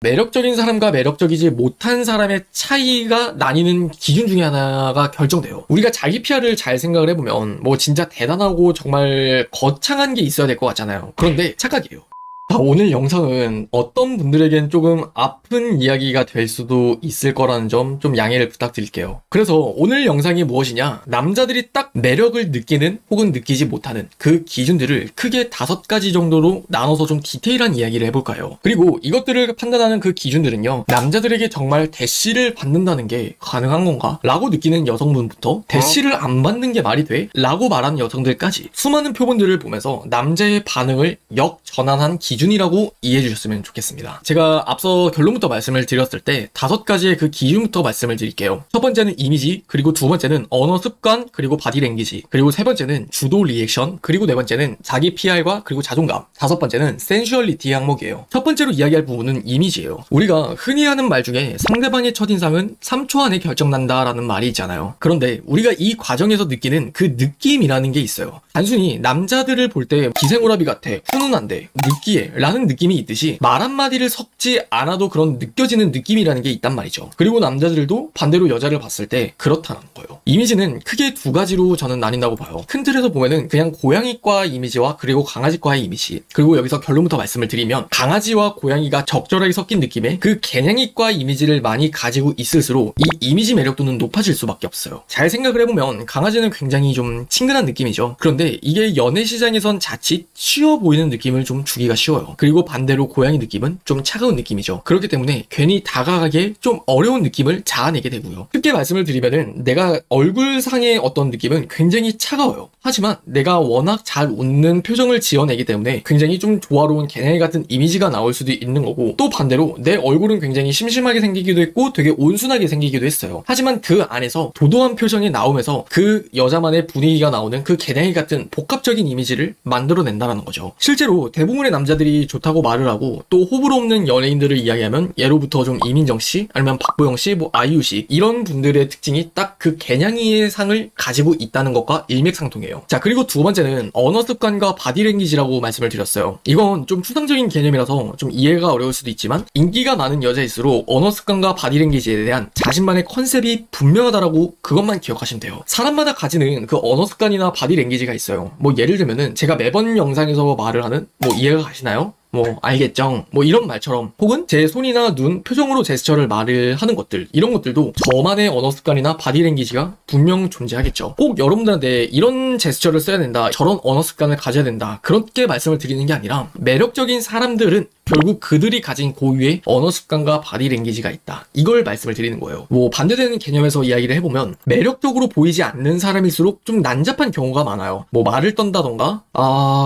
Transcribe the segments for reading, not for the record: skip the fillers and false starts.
매력적인 사람과 매력적이지 못한 사람의 차이가 나뉘는 기준 중에 하나가 결정돼요. 우리가 자기 PR을 잘 생각을 해보면 뭐 진짜 대단하고 정말 거창한 게 있어야 될 것 같잖아요. 그런데 착각이에요. 자, 오늘 영상은 어떤 분들에겐 조금 아픈 이야기가 될 수도 있을 거라는 점 좀 양해를 부탁드릴게요. 그래서 오늘 영상이 무엇이냐? 남자들이 딱 매력을 느끼는 혹은 느끼지 못하는 그 기준들을 크게 5가지 정도로 나눠서 좀 디테일한 이야기를 해볼까요? 그리고 이것들을 판단하는 그 기준들은요, 남자들에게 정말 대시를 받는다는 게 가능한 건가? 라고 느끼는 여성분부터 대시를 안 받는 게 말이 돼? 라고 말하는 여성들까지 수많은 표본들을 보면서 남자의 반응을 역전환한 기준이라고 이해해 주셨으면 좋겠습니다. 제가 앞서 결론부터 말씀을 드렸을 때 5가지의 그 기준부터 말씀을 드릴게요. 첫 번째는 이미지, 그리고 두 번째는 언어 습관, 그리고 바디 랭귀지, 그리고 세 번째는 주도 리액션, 그리고 네 번째는 자기 PR과 그리고 자존감, 5번째는 센슈얼리티 항목이에요. 첫 번째로 이야기할 부분은 이미지예요. 우리가 흔히 하는 말 중에 상대방의 첫인상은 3초 안에 결정난다라는 말이 있잖아요. 그런데 우리가 이 과정에서 느끼는 그 느낌이라는 게 있어요. 단순히 남자들을 볼 때 기생오라비 같아, 훈훈한데, 느끼해 라는 느낌이 있듯이 말 한마디를 섞지 않아도 그런 느껴지는 느낌이라는 게 있단 말이죠. 그리고 남자들도 반대로 여자를 봤을 때 그렇다는 거예요. 이미지는 크게 2가지로 저는 나뉜다고 봐요. 큰 틀에서 보면은 그냥 고양이과 이미지와 그리고 강아지과의 이미지, 그리고 여기서 결론부터 말씀을 드리면 강아지와 고양이가 적절하게 섞인 느낌의 그 개냥이과 이미지를 많이 가지고 있을수록 이 이미지 매력도는 높아질 수밖에 없어요. 잘 생각을 해보면 강아지는 굉장히 좀 친근한 느낌이죠. 그런데 이게 연애 시장에선 자칫 쉬워 보이는 느낌을 좀 주기가 쉬워요. 그리고 반대로 고양이 느낌은 좀 차가운 느낌이죠. 그렇기 때문에 괜히 다가가기 좀 어려운 느낌을 자아내게 되고요. 쉽게 말씀을 드리면은 내가 얼굴상의 어떤 느낌은 굉장히 차가워요. 하지만 내가 워낙 잘 웃는 표정을 지어내기 때문에 굉장히 좀 조화로운 개냥이 같은 이미지가 나올 수도 있는 거고, 또 반대로 내 얼굴은 굉장히 심심하게 생기기도 했고 되게 온순하게 생기기도 했어요. 하지만 그 안에서 도도한 표정이 나오면서 그 여자만의 분위기가 나오는 그 개냥이 같은 복합적인 이미지를 만들어낸다는 거죠. 실제로 대부분의 남자들이 좋다고 말을 하고 또 호불호 없는 연예인들을 이야기하면 예로부터 좀 이민정 씨, 아니면 박보영 씨, 뭐 아이유 씨, 이런 분들의 특징이 딱 그 개냥이의 상을 가지고 있다는 것과 일맥상통해요. 자, 그리고 두 번째는 언어 습관과 바디 랭귀지라고 말씀을 드렸어요. 이건 좀 추상적인 개념이라서 좀 이해가 어려울 수도 있지만 인기가 많은 여자일수록 언어 습관과 바디 랭귀지에 대한 자신만의 컨셉이 분명하다라고 그것만 기억하시면 돼요. 사람마다 가지는 그 언어 습관이나 바디 랭귀지가 있어요. 뭐 예를 들면은 제가 매번 영상에서 말을 하는 뭐 이해가 가시나요? 뭐 알겠죠? 뭐 이런 말처럼, 혹은 제 손이나 눈, 표정으로 제스처를 말을 하는 것들, 이런 것들도 저만의 언어 습관이나 바디 랭귀지가 분명 존재하겠죠. 꼭 여러분들한테 이런 제스처를 써야 된다, 저런 언어 습관을 가져야 된다, 그렇게 말씀을 드리는 게 아니라 매력적인 사람들은 결국 그들이 가진 고유의 언어 습관과 바디 랭귀지가 있다, 이걸 말씀을 드리는 거예요. 뭐 반대되는 개념에서 이야기를 해보면 매력적으로 보이지 않는 사람일수록 좀 난잡한 경우가 많아요. 뭐 말을 떤다던가,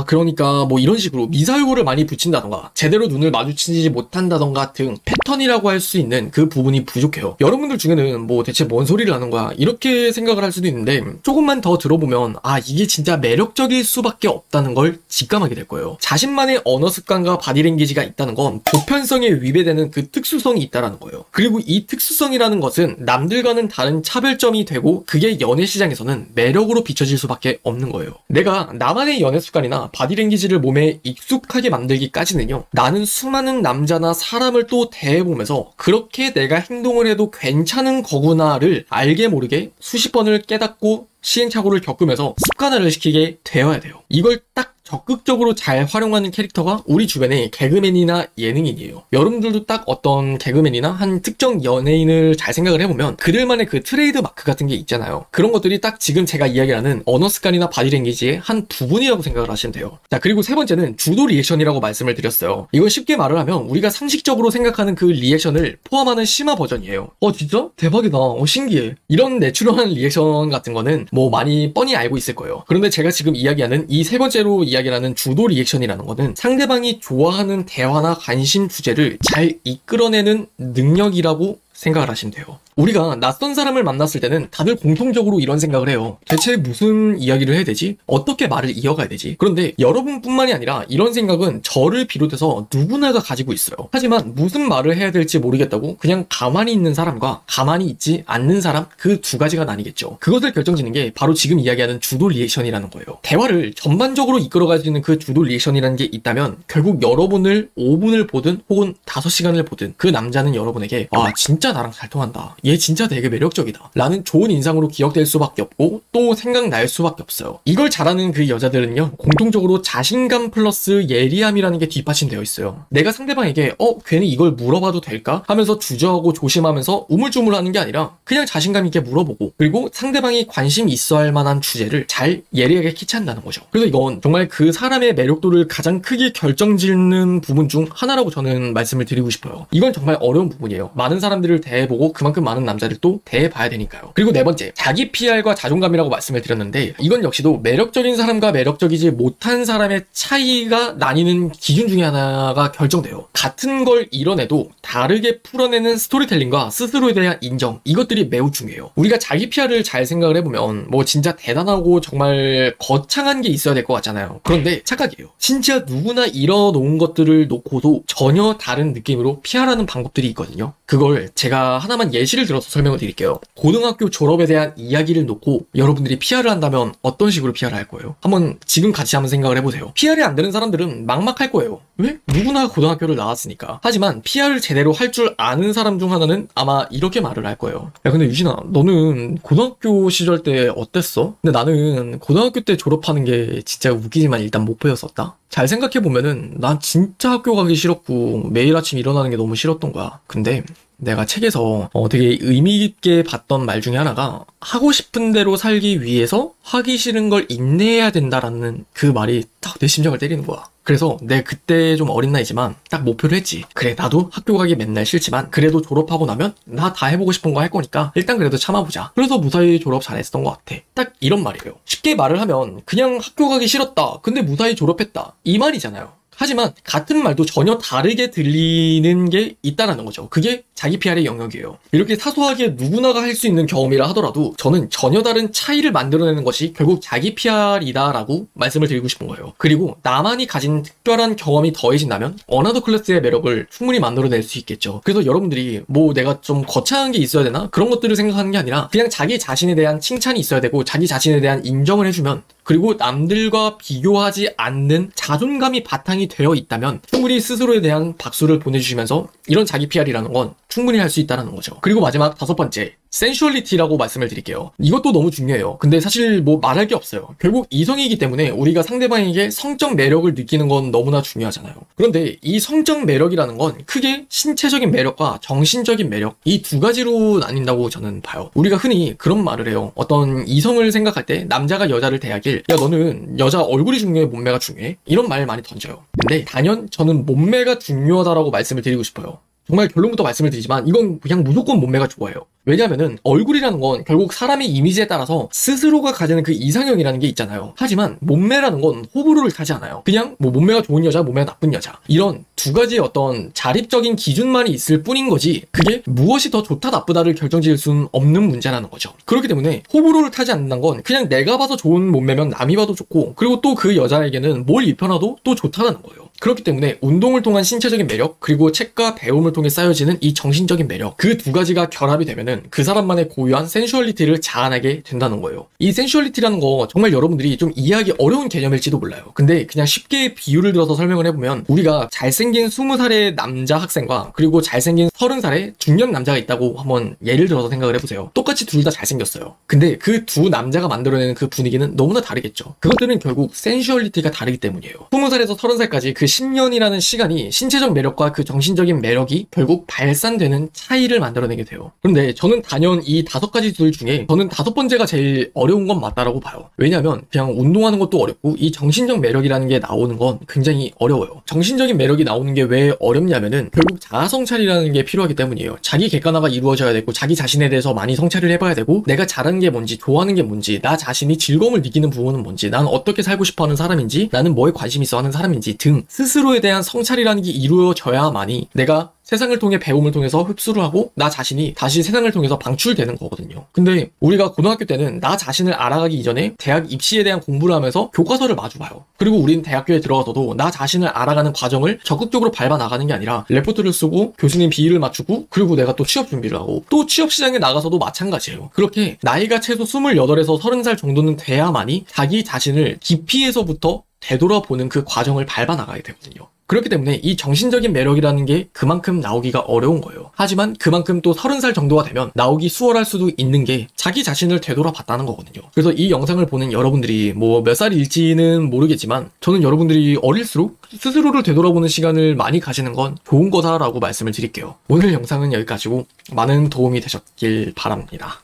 그러니까 뭐 이런 식으로 미사여구를 많이 붙인다던가, 제대로 눈을 마주치지 못한다던가 등 패턴이라고 할 수 있는 그 부분이 부족해요. 여러분들 중에는 뭐 대체 뭔 소리를 하는 거야, 이렇게 생각을 할 수도 있는데, 조금만 더 들어보면 이게 진짜 매력적일 수밖에 없다는 걸 직감하게 될 거예요. 자신만의 언어 습관과 바디 랭귀지가 있다는 건 보편성에 위배되는 그 특수성이 있다는 거예요. 그리고 이 특수성이라는 것은 남들과는 다른 차별점이 되고, 그게 연애 시장에서는 매력으로 비춰질 수밖에 없는 거예요. 내가 나만의 연애 습관이나 바디 랭귀지를 몸에 익숙하게 만들기까지는요, 나는 수많은 남자나 사람을 또 대해보면서 그렇게 내가 행동을 해도 괜찮은 거구나를 알게 모르게 수십 번을 깨닫고 시행착오를 겪으면서 습관화를 시키게 되어야 돼요. 이걸 딱 적극적으로 잘 활용하는 캐릭터가 우리 주변의 개그맨이나 예능인이에요. 여러분들도 딱 어떤 개그맨이나 한 특정 연예인을 잘 생각을 해보면 그들만의 그 트레이드 마크 같은 게 있잖아요. 그런 것들이 딱 지금 제가 이야기하는 언어 습관이나 바디 랭귀지의 한 부분이라고 생각을 하시면 돼요. 자, 그리고 세 번째는 주도 리액션이라고 말씀을 드렸어요. 이건 쉽게 말을 하면 우리가 상식적으로 생각하는 그 리액션을 포함하는 심화 버전이에요. 진짜? 대박이다. 신기해. 이런 내추럴한 리액션 같은 거는 뭐 많이 뻔히 알고 있을 거예요. 그런데 제가 지금 이야기하는 이 세 번째로 이야기하는 주도 리액션이라는 거는 상대방이 좋아하는 대화나 관심 주제를 잘 이끌어내는 능력이라고 생각을 하시면 돼요. 우리가 낯선 사람을 만났을 때는 다들 공통적으로 이런 생각을 해요. 대체 무슨 이야기를 해야 되지? 어떻게 말을 이어가야 되지? 그런데 여러분뿐만이 아니라 이런 생각은 저를 비롯해서 누구나가 가지고 있어요. 하지만 무슨 말을 해야 될지 모르겠다고 그냥 가만히 있는 사람과 가만히 있지 않는 사람, 그 두 가지가 나뉘겠죠. 그것을 결정짓는 게 바로 지금 이야기하는 주도 리액션이라는 거예요. 대화를 전반적으로 이끌어가지는 그 주도 리액션이라는 게 있다면 결국 여러분을 5분을 보든 혹은 5시간을 보든 그 남자는 여러분에게 아 진짜 나랑 잘 통한다, 얘 진짜 되게 매력적이다 라는 좋은 인상으로 기억될 수밖에 없고 또 생각날 수밖에 없어요. 이걸 잘하는 그 여자들은요, 공통적으로 자신감 플러스 예리함이라는 게 뒷받침되어 있어요. 내가 상대방에게 괜히 이걸 물어봐도 될까 하면서 주저하고 조심하면서 우물쭈물하는 게 아니라 그냥 자신감 있게 물어보고, 그리고 상대방이 관심 있어 할 만한 주제를 잘 예리하게 캐치한다는 거죠. 그래서 이건 정말 그 사람의 매력도를 가장 크게 결정짓는 부분 중 하나라고 저는 말씀을 드리고 싶어요. 이건 정말 어려운 부분이에요. 많은 사람들을 대해보고 그만큼 많은 남자들도 대해봐야 되니까요. 그리고 네 번째, 자기 PR과 자존감이라고 말씀을 드렸는데 이건 역시도 매력적인 사람과 매력적이지 못한 사람의 차이가 나뉘는 기준 중에 하나가 결정돼요. 같은 걸 이뤄내도 다르게 풀어내는 스토리텔링과 스스로에 대한 인정, 이것들이 매우 중요해요. 우리가 자기 PR을 잘 생각을 해보면 뭐 진짜 대단하고 정말 거창한 게 있어야 될 것 같잖아요. 그런데 착각이에요. 진짜 누구나 이뤄놓은 것들을 놓고도 전혀 다른 느낌으로 PR하는 방법들이 있거든요. 그걸 제가 하나만 예시를 들어서 설명을 드릴게요. 고등학교 졸업에 대한 이야기를 놓고 여러분들이 PR을 한다면 어떤 식으로 PR을 할 거예요? 한번 지금 같이 한번 생각을 해보세요. PR이 안 되는 사람들은 막막할 거예요. 왜? 누구나 고등학교를 나왔으니까. 하지만 PR을 제대로 할 줄 아는 사람 중 하나는 아마 이렇게 말을 할 거예요. 야 근데 유진아, 너는 고등학교 시절 때 어땠어? 근데 나는 고등학교 때 졸업하는 게 진짜 웃기지만 일단 목표였었다. 잘 생각해보면은 난 진짜 학교 가기 싫었고 매일 아침 일어나는 게 너무 싫었던 거야. 근데 내가 책에서 되게 의미 있게 봤던 말 중에 하나가 하고 싶은 대로 살기 위해서 하기 싫은 걸 인내해야 된다라는 그 말이 딱 내 심장을 때리는 거야. 그래서 내 그때 좀 어린 나이지만 딱 목표를 했지. 그래, 나도 학교 가기 맨날 싫지만 그래도 졸업하고 나면 나 다 해보고 싶은 거 할 거니까 일단 그래도 참아보자. 그래서 무사히 졸업 잘했던 것 같아. 딱 이런 말이에요. 쉽게 말을 하면 그냥 학교 가기 싫었다, 근데 무사히 졸업했다, 이 말이잖아요. 하지만 같은 말도 전혀 다르게 들리는 게 있다는 거죠. 그게 자기 PR의 영역이에요. 이렇게 사소하게 누구나가 할 수 있는 경험이라 하더라도 저는 전혀 다른 차이를 만들어내는 것이 결국 자기 PR이다라고 말씀을 드리고 싶은 거예요. 그리고 나만이 가진 특별한 경험이 더해진다면 어나더 클래스의 매력을 충분히 만들어낼 수 있겠죠. 그래서 여러분들이 뭐 내가 좀 거창한 게 있어야 되나? 그런 것들을 생각하는 게 아니라 그냥 자기 자신에 대한 칭찬이 있어야 되고 자기 자신에 대한 인정을 해주면, 그리고 남들과 비교하지 않는 자존감이 바탕이 되어 있다면 충분히 스스로에 대한 박수를 보내주시면서 이런 자기 PR이라는 건 충분히 할 수 있다는 거죠. 그리고 마지막 5번째, 센슈얼리티라고 말씀을 드릴게요. 이것도 너무 중요해요. 근데 사실 뭐 말할 게 없어요. 결국 이성이기 때문에 우리가 상대방에게 성적 매력을 느끼는 건 너무나 중요하잖아요. 그런데 이 성적 매력이라는 건 크게 신체적인 매력과 정신적인 매력, 이 두 가지로 나뉜다고 저는 봐요. 우리가 흔히 그런 말을 해요. 어떤 이성을 생각할 때 남자가 여자를 대하길, 야 너는 여자 얼굴이 중요해 몸매가 중요해? 이런 말 많이 던져요. 근데 단연 저는 몸매가 중요하다라고 말씀을 드리고 싶어요. 정말 결론부터 말씀을 드리지만 이건 그냥 무조건 몸매가 좋아요. 왜냐하면은 얼굴이라는 건 결국 사람의 이미지에 따라서 스스로가 가지는 그 이상형이라는 게 있잖아요. 하지만 몸매라는 건 호불호를 타지 않아요. 그냥 뭐 몸매가 좋은 여자, 몸매가 나쁜 여자, 이런 두 가지의 어떤 자립적인 기준만이 있을 뿐인 거지 그게 무엇이 더 좋다 나쁘다를 결정지을 수는 없는 문제라는 거죠. 그렇기 때문에 호불호를 타지 않는다는 건 그냥 내가 봐서 좋은 몸매면 남이 봐도 좋고, 그리고 또 그 여자에게는 뭘 입혀놔도 또 좋다는 거예요. 그렇기 때문에 운동을 통한 신체적인 매력, 그리고 책과 배움을 통해 쌓여지는 이 정신적인 매력, 그 두 가지가 결합이 되면은 그 사람만의 고유한 센슈얼리티를 자아내게 된다는 거예요. 이 센슈얼리티라는 거 정말 여러분들이 좀 이해하기 어려운 개념일지도 몰라요. 근데 그냥 쉽게 비유를 들어서 설명을 해보면, 우리가 잘생긴 20살의 남자 학생과 그리고 잘생긴 30살의 중년 남자가 있다고 한번 예를 들어서 생각을 해보세요. 똑같이 둘 다 잘생겼어요. 근데 그 두 남자가 만들어내는 그 분위기는 너무나 다르겠죠. 그것들은 결국 센슈얼리티가 다르기 때문이에요. 20살에서 30살까지 그 10년이라는 시간이 신체적 매력과 그 정신적인 매력이 결국 발산되는 차이를 만들어내게 돼요. 그런데 저는 단연 이 5가지들 중에 저는 5번째가 제일 어려운 건 맞다라고 봐요. 왜냐하면 그냥 운동하는 것도 어렵고 이 정신적 매력이라는 게 나오는 건 굉장히 어려워요. 정신적인 매력이 나오는 게 왜 어렵냐면은 결국 자아 성찰이라는 게 필요하기 때문이에요. 자기 객관화가 이루어져야 되고 자기 자신에 대해서 많이 성찰을 해봐야 되고, 내가 잘하는 게 뭔지, 좋아하는 게 뭔지, 나 자신이 즐거움을 느끼는 부분은 뭔지, 나는 어떻게 살고 싶어하는 사람인지, 나는 뭐에 관심 있어 하는 사람인지 등 스스로에 대한 성찰이라는 게 이루어져야만이 내가 세상을 통해 배움을 통해서 흡수를 하고 나 자신이 다시 세상을 통해서 방출되는 거거든요. 근데 우리가 고등학교 때는 나 자신을 알아가기 이전에 대학 입시에 대한 공부를 하면서 교과서를 마주봐요. 그리고 우린 대학교에 들어가서도 나 자신을 알아가는 과정을 적극적으로 밟아 나가는 게 아니라 레포트를 쓰고 교수님 비위를 맞추고 그리고 내가 또 취업 준비를 하고 또 취업 시장에 나가서도 마찬가지예요. 그렇게 나이가 최소 28에서 30살 정도는 돼야만이 자기 자신을 깊이에서부터 되돌아보는 그 과정을 밟아 나가야 되거든요. 그렇기 때문에 이 정신적인 매력이라는 게 그만큼 나오기가 어려운 거예요. 하지만 그만큼 또 30살 정도가 되면 나오기 수월할 수도 있는 게 자기 자신을 되돌아봤다는 거거든요. 그래서 이 영상을 보는 여러분들이 뭐 몇 살일지는 모르겠지만 저는 여러분들이 어릴수록 스스로를 되돌아보는 시간을 많이 가지는 건 좋은 거다라고 말씀을 드릴게요. 오늘 영상은 여기까지고 많은 도움이 되셨길 바랍니다.